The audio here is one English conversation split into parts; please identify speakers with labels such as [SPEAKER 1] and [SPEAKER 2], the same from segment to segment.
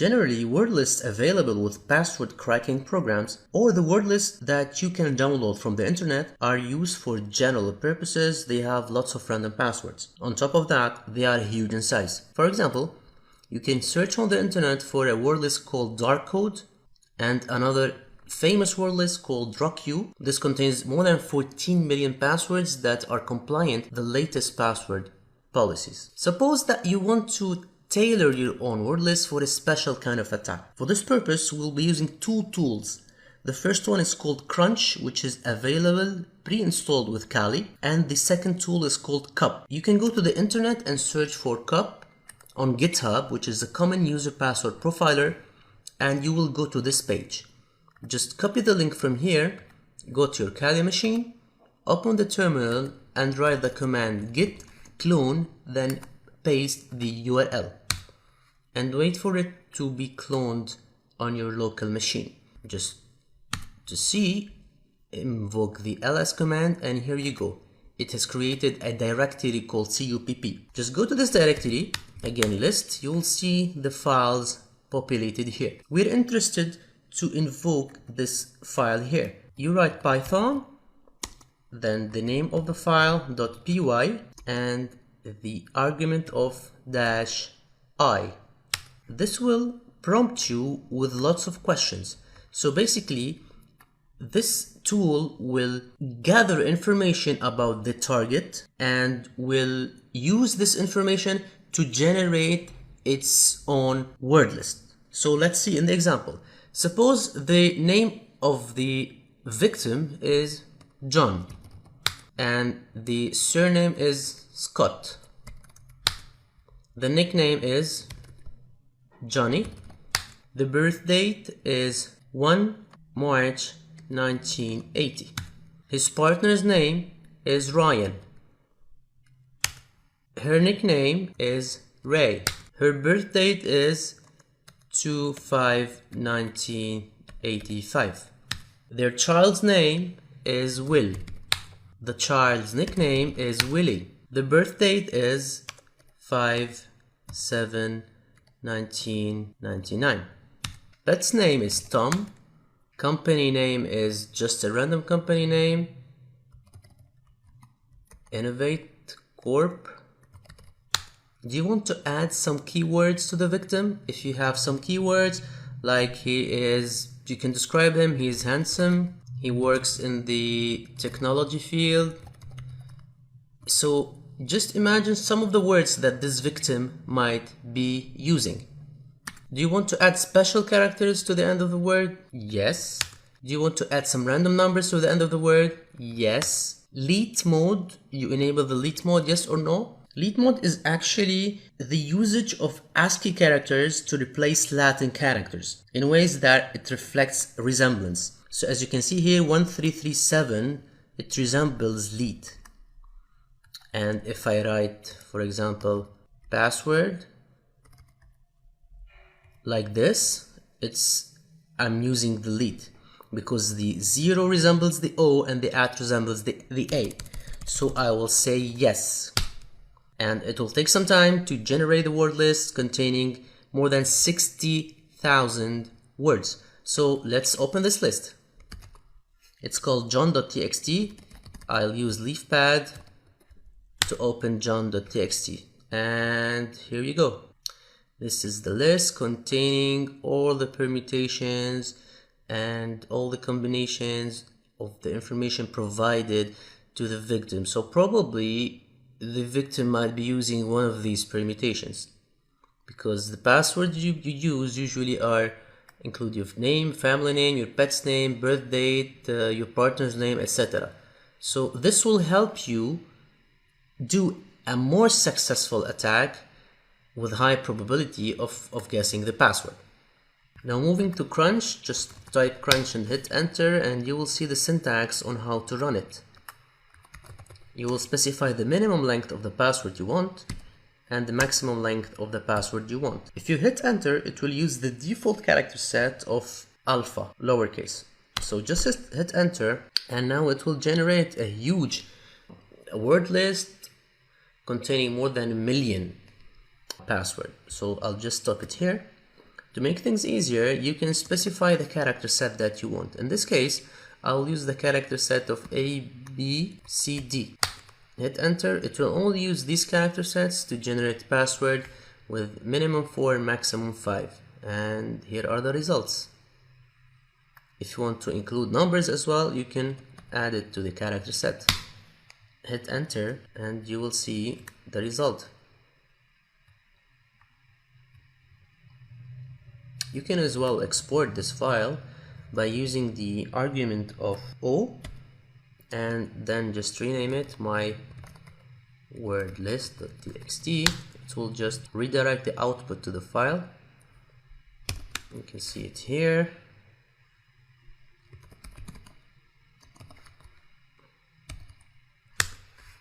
[SPEAKER 1] Generally, word lists available with password cracking programs or the word lists that you can download from the internet are used for general purposes. They have lots of random passwords. On top of that, they are huge in size. For example, you can search on the internet for a word list called dark code and another famous word list called RockU. This contains more than 14 million passwords that are compliant with the latest password policies. Suppose that you want to tailor your own word list for a special kind of attack. For this purpose, we'll be using two tools. The first one is called Crunch, which is available pre-installed with Kali, and the second tool is called CUPP. You can go to the internet and search for CUPP on GitHub, which is a common user password profiler, and you will go to this page. Just copy the link from here, go to your Kali machine, open the terminal and write the command git clone, then paste the URL and wait for it to be cloned on your local machine. Just to see, invoke the ls command and here you go. It has created a directory called CUPP. Just go to this directory, again list, you will see the files populated here. We're interested to invoke this file here. You write Python, then the name of the file .py and the argument of -i. This will prompt you with lots of questions. So basically, this tool will gather information about the target and will use this information to generate its own word list. So let's see in the example. Suppose the name of the victim is John and the surname is Scott. The nickname is Johnny. The birth date is 1 March 1980. His partner's name is Ryan. Her nickname is Ray. Her birth date is 2/5/1985. Their child's name is Will. The child's nickname is Willie. The birth date is 5/7/1999. Pet's name is Tom. Company name is just a random company name. Innovate Corp. Do you want to add some keywords to the victim? If you have some keywords like you can describe him, he is handsome, he works in the technology field. So just imagine some of the words that this victim might be using. Do you want to add special characters to the end of the word? Yes. Do you want to add some random numbers to the end of the word? Yes. Leet mode, you enable the leet mode, yes or no? Leet mode is actually the usage of ASCII characters to replace Latin characters in ways that it reflects resemblance. So as you can see here, 1337, it resembles leet. And if I write, for example, password like this, I'm using the leet because the 0 resembles the O and the @ resembles the A. So I will say yes. And it will take some time to generate the word list containing more than 60,000 words. So let's open this list. It's called john.txt. I'll use leafpad to open john.txt. And here you go. This is the list containing all the permutations and all the combinations of the information provided to the victim. So probably the victim might be using one of these permutations because the passwords you use usually include your name, family name, your pet's name, birth date, your partner's name, etc. So this will help you do a more successful attack with high probability of guessing the password. Now moving to Crunch, just type Crunch and hit enter and you will see the syntax on how to run it. You will specify the minimum length of the password you want and the maximum length of the password you want. If you hit enter, it will use the default character set of alpha, lowercase. So just hit enter and now it will generate a huge word list containing more than 1 million passwords. So I'll just stop it here. To make things easier, you can specify the character set that you want. In this case, I'll use the character set of A, B, C, D. Hit enter. It will only use these character sets to generate password with minimum 4 and maximum 5. And here are the results. If you want to include numbers as well, you can add it to the character set. Hit enter and you will see the result. You can as well export this file by using the argument of O and then just rename it my wordlist.txt. It will just redirect the output to the file. You can see it here.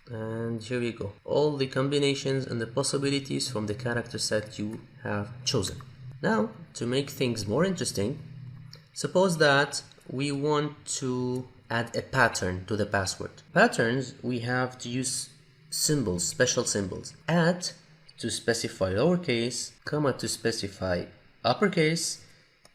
[SPEAKER 1] And here we go. All the combinations and the possibilities from the character set you have chosen. Now, to make things more interesting, suppose that we want to add a pattern to the password. Patterns, we have to use symbols, special symbols. At to specify lowercase, comma to specify uppercase,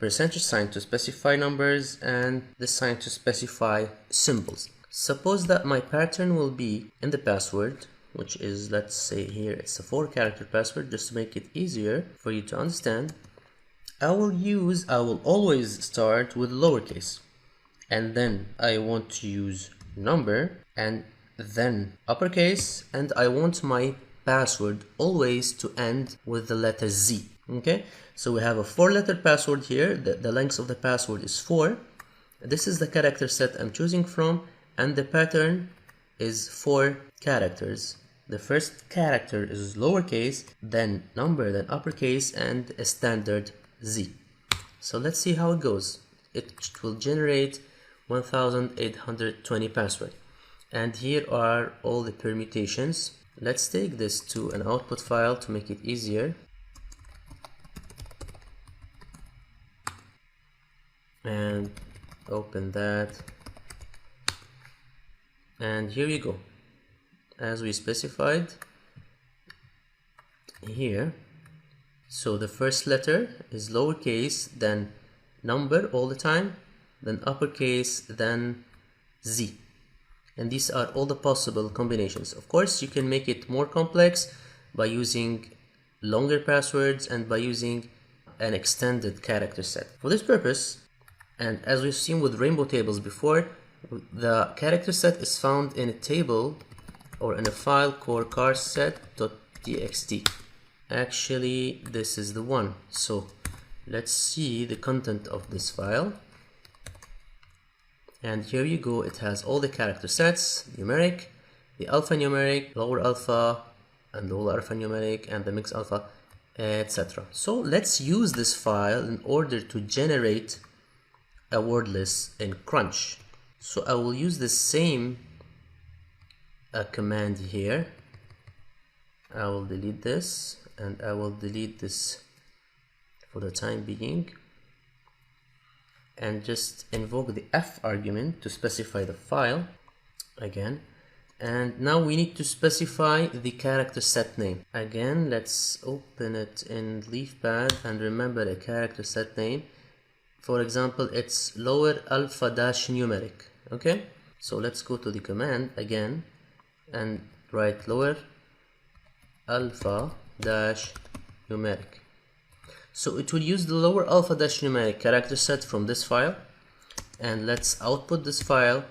[SPEAKER 1] percentage sign to specify numbers, and the sign to specify symbols. Suppose that my pattern will be in the password, which is, let's say here, it's a 4-character password, just to make it easier for you to understand. I will always start with lowercase, and then I want to use number and then uppercase, and I want my password always to end with the letter Z. Okay, so we have a 4-letter password here. The length of the password is 4. This is the character set I'm choosing from, and the pattern is 4 characters. The first character is lowercase, then number, then uppercase, and a standard Z. So let's see how it goes. It will generate 1820 password. And here are all the permutations. Let's take this to an output file to make it easier. And open that. And here we go. As we specified here. So the first letter is lowercase, then number all the time, then uppercase, then Z. And these are all the possible combinations. Of course, you can make it more complex by using longer passwords and by using an extended character set. For this purpose, and as we've seen with rainbow tables before, the character set is found in a table or in a file called charset.txt. Actually, this is the one. So let's see the content of this file. And here you go. It has all the character sets, numeric, the alphanumeric, lower alpha, and lower alphanumeric, and the mixed alpha, etc. So let's use this file in order to generate a word list in Crunch. So I will use the same command here. I will delete this, and I will delete this for the time being, and just invoke the F argument to specify the file again. And now we need to specify the character set name. Again, let's open it in LeafPad and remember the character set name. For example, it's lower alpha dash numeric. Okay, so let's go to the command again and write lower alpha dash numeric. So it will use the lower alpha dash numeric character set from this file, and let's output this file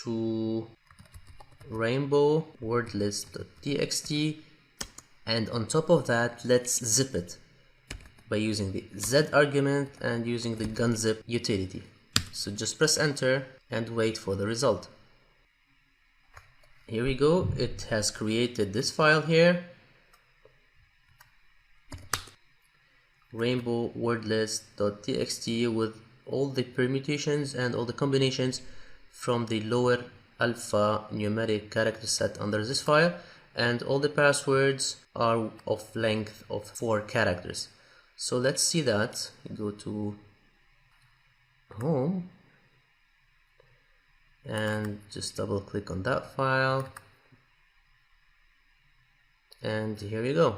[SPEAKER 1] to rainbow wordlist.txt, and on top of that let's zip it by using the Z argument and using the gunzip utility. So just press enter and wait for the result. Here we go. It has created this file here, rainbow wordlist.txt, with all the permutations and all the combinations from the lower alpha numeric character set under this file, and all the passwords are of length of 4 characters. So let's see that. Go to home and just double click on that file, and here we go.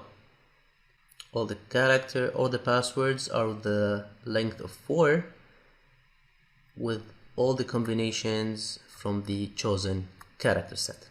[SPEAKER 1] all the passwords are the length of 4 with all the combinations from the chosen character set.